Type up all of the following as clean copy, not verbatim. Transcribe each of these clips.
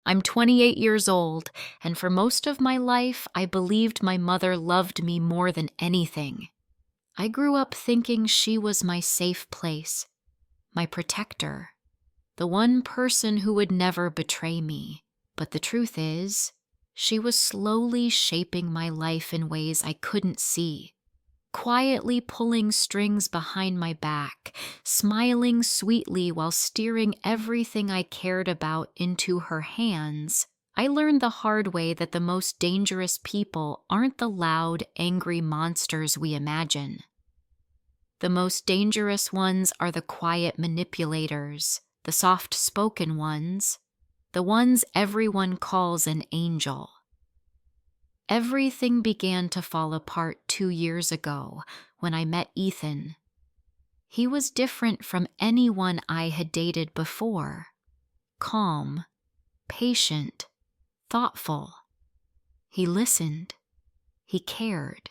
I'm 28 years old, and for most of my life, I believed my mother loved me more than anything. I grew up thinking she was my safe place, my protector, the one person who would never betray me. But the truth is, she was slowly shaping my life in ways I couldn't see, quietly pulling strings behind my back, smiling sweetly while steering everything I cared about into her hands. I learned the hard way that the most dangerous people aren't the loud, angry monsters we imagine. The most dangerous ones are the quiet manipulators, the soft-spoken ones, the ones everyone calls an angel. Everything began to fall apart 2 years ago when I met Ethan. He was different from anyone I had dated before. Calm, patient, thoughtful. He listened. He cared.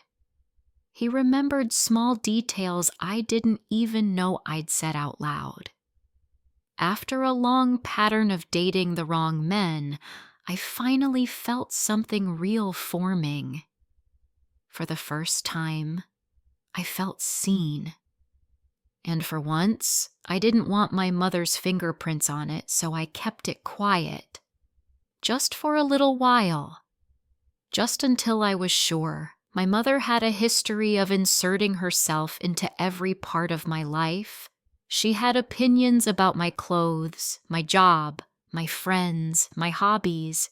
He remembered small details I didn't even know I'd said out loud. After a long pattern of dating the wrong men, I finally felt something real forming. For the first time, I felt seen. And for once, I didn't want my mother's fingerprints on it, so I kept it quiet. Just for a little while. Just until I was sure. My mother had a history of inserting herself into every part of my life. She had opinions about my clothes, my job, my friends, my hobbies.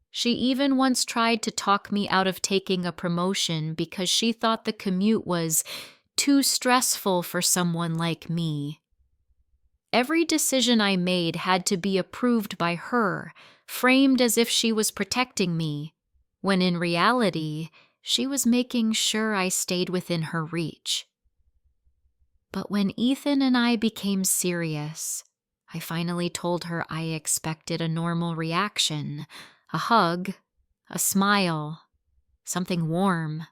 She even once tried to talk me out of taking a promotion because she thought the commute was too stressful for someone like me. Every decision I made had to be approved by her, framed as if she was protecting me, when in reality, she was making sure I stayed within her reach. But when Ethan and I became serious, I finally told her I expected a normal reaction, a hug, a smile, something warm.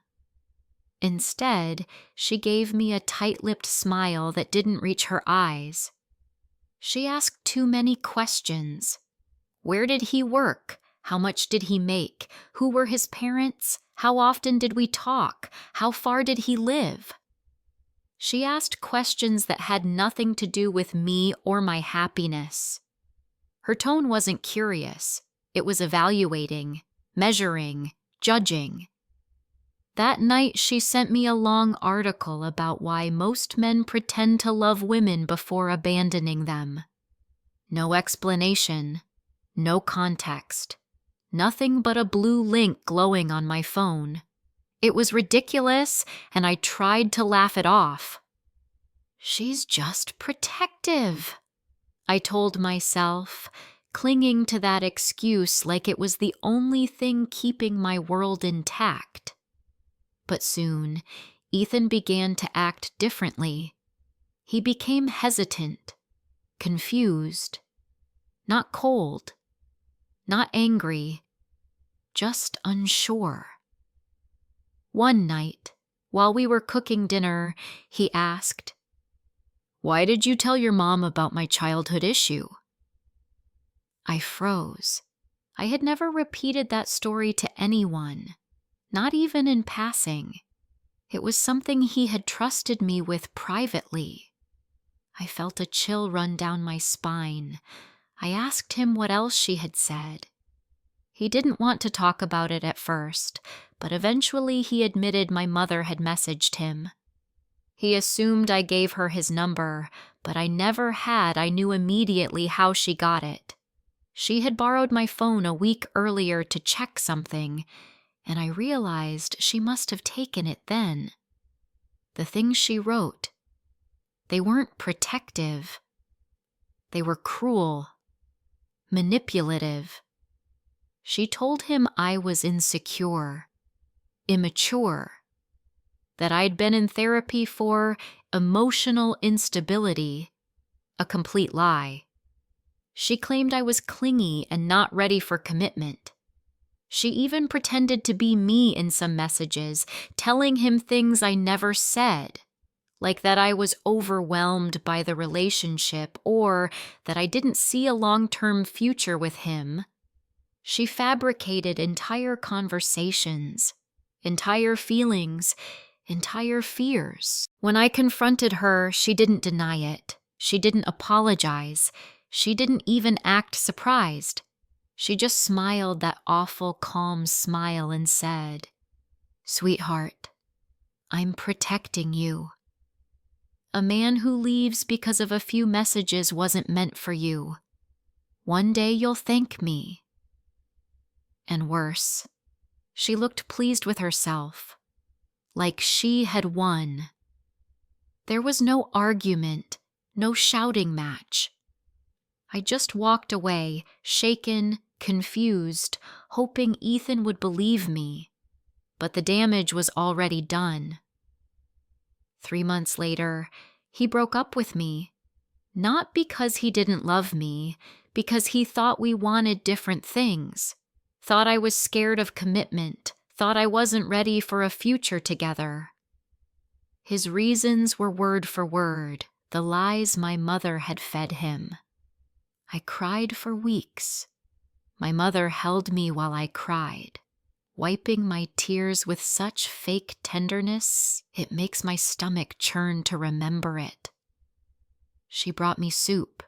Instead, she gave me a tight-lipped smile that didn't reach her eyes. She asked too many questions. Where did he work? How much did he make? Who were his parents? How often did we talk? How far did he live? She asked questions that had nothing to do with me or my happiness. Her tone wasn't curious. It was evaluating, measuring, judging. That night, she sent me a long article about why most men pretend to love women before abandoning them. No explanation, no context, nothing but a blue link glowing on my phone. It was ridiculous, and I tried to laugh it off. She's just protective, I told myself, clinging to that excuse like it was the only thing keeping my world intact. But soon, Ethan began to act differently. He became hesitant, confused, not cold, not angry, just unsure. One night, while we were cooking dinner, he asked, "Why did you tell your mom about my childhood issue?" I froze. I had never repeated that story to anyone, not even in passing. It was something he had trusted me with privately. I felt a chill run down my spine. I asked him what else she had said. He didn't want to talk about it at first, but eventually he admitted my mother had messaged him. He assumed I gave her his number, but I never had. I knew immediately how she got it. She had borrowed my phone a week earlier to check something, and I realized she must have taken it then. The things she wrote, they weren't protective. They were cruel, manipulative. She told him I was insecure, immature, that I'd been in therapy for emotional instability, a complete lie. She claimed I was clingy and not ready for commitment. She even pretended to be me in some messages, telling him things I never said, like that I was overwhelmed by the relationship or that I didn't see a long-term future with him, She fabricated entire conversations, entire feelings, entire fears. When I confronted her, she didn't deny it. She didn't apologize. She didn't even act surprised. She just smiled that awful, calm smile and said, "Sweetheart, I'm protecting you. A man who leaves because of a few messages wasn't meant for you. One day you'll thank me." And worse, she looked pleased with herself, like she had won. There was no argument, no shouting match. I just walked away, shaken, confused, hoping Ethan would believe me, but the damage was already done. 3 months later, he broke up with me, not because he didn't love me, because he thought we wanted different things, thought I was scared of commitment, thought I wasn't ready for a future together. His reasons were word for word the lies my mother had fed him. I cried for weeks. My mother held me while I cried, wiping my tears with such fake tenderness it makes my stomach churn to remember it. She brought me soup.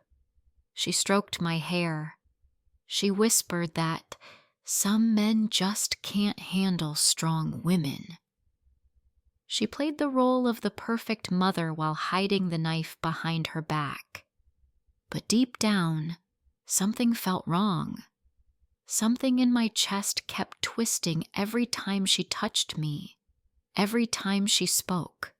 She stroked my hair. She whispered that some men just can't handle strong women. She played the role of the perfect mother while hiding the knife behind her back. But deep down, something felt wrong. Something in my chest kept twisting every time she touched me, every time she spoke.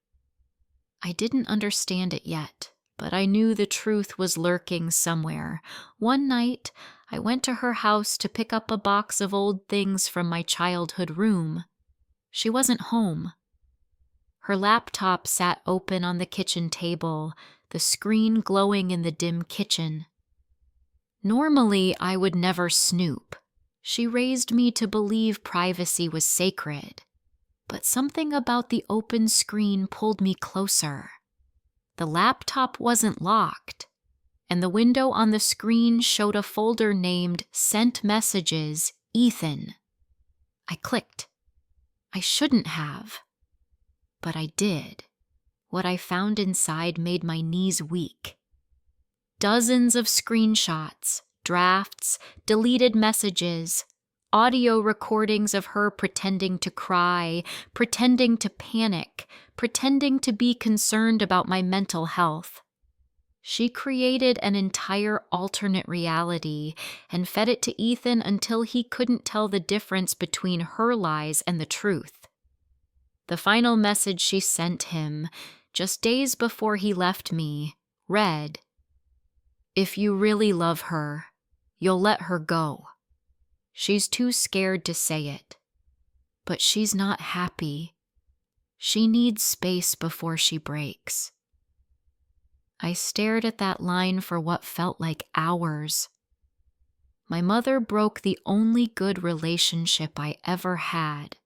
I didn't understand it yet, but I knew the truth was lurking somewhere. One night, I went to her house to pick up a box of old things from my childhood room. She wasn't home. Her laptop sat open on the kitchen table, the screen glowing in the dim kitchen. Normally, I would never snoop. She raised me to believe privacy was sacred. But something about the open screen pulled me closer. The laptop wasn't locked, and the window on the screen showed a folder named Sent Messages, Ethan. I clicked. I shouldn't have. But I did. What I found inside made my knees weak. Dozens of screenshots, drafts, deleted messages, audio recordings of her pretending to cry, pretending to panic, pretending to be concerned about my mental health. She created an entire alternate reality and fed it to Ethan until he couldn't tell the difference between her lies and the truth. The final message she sent him, just days before he left me, read, "If you really love her, you'll let her go. She's too scared to say it. But she's not happy. She needs space before she breaks." I stared at that line for what felt like hours. My mother broke the only good relationship I ever had,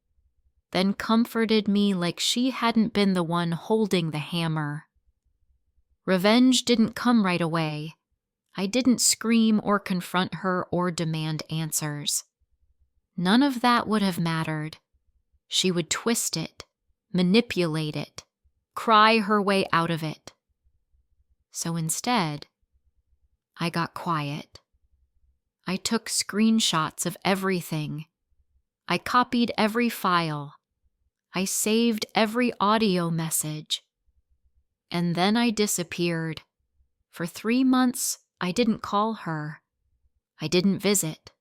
then comforted me like she hadn't been the one holding the hammer. Revenge didn't come right away. I didn't scream or confront her or demand answers. None of that would have mattered. She would twist it, manipulate it, cry her way out of it. So instead, I got quiet. I took screenshots of everything. I copied every file. I saved every audio message. And then I disappeared. For 3 months, I didn't call her. I didn't visit.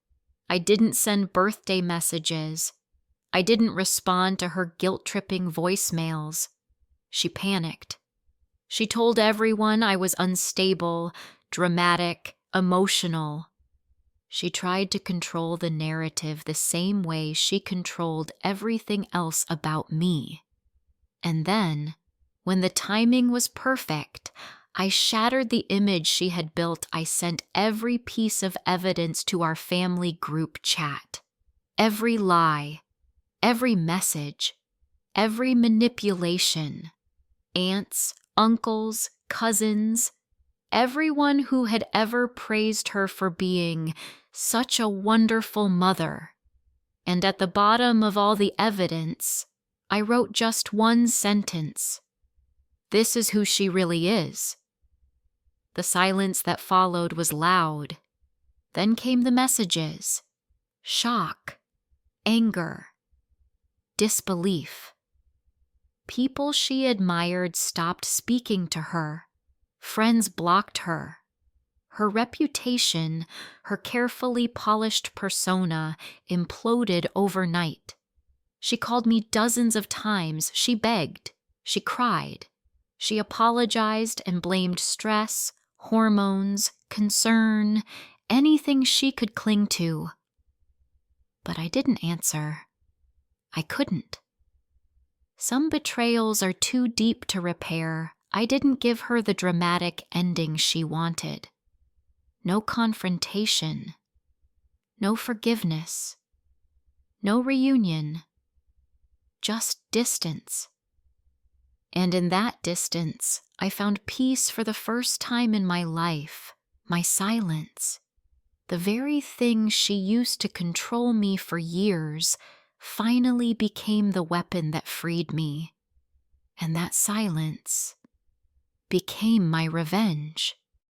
I didn't send birthday messages. I didn't respond to her guilt-tripping voicemails. She panicked. She told everyone I was unstable, dramatic, emotional. She tried to control the narrative the same way she controlled everything else about me. And then, when the timing was perfect, I shattered the image she had built. I sent every piece of evidence to our family group chat. Every lie, every message, every manipulation. Aunts, uncles, cousins, everyone who had ever praised her for being Such a wonderful mother. And at the bottom of all the evidence, I wrote just one sentence. This is who she really is. The silence that followed was loud. Then came the messages. Shock, anger, disbelief. People she admired stopped speaking to her. Friends blocked her. Her reputation, her carefully polished persona, imploded overnight. She called me dozens of times. She begged. She cried. She apologized and blamed stress, hormones, concern, anything she could cling to. But I didn't answer. I couldn't. Some betrayals are too deep to repair. I didn't give her the dramatic ending she wanted. No confrontation. No forgiveness. No reunion. Just distance. And in that distance, I found peace for the first time in my life. My silence. The very thing she used to control me for years finally became the weapon that freed me. And that silence became my revenge.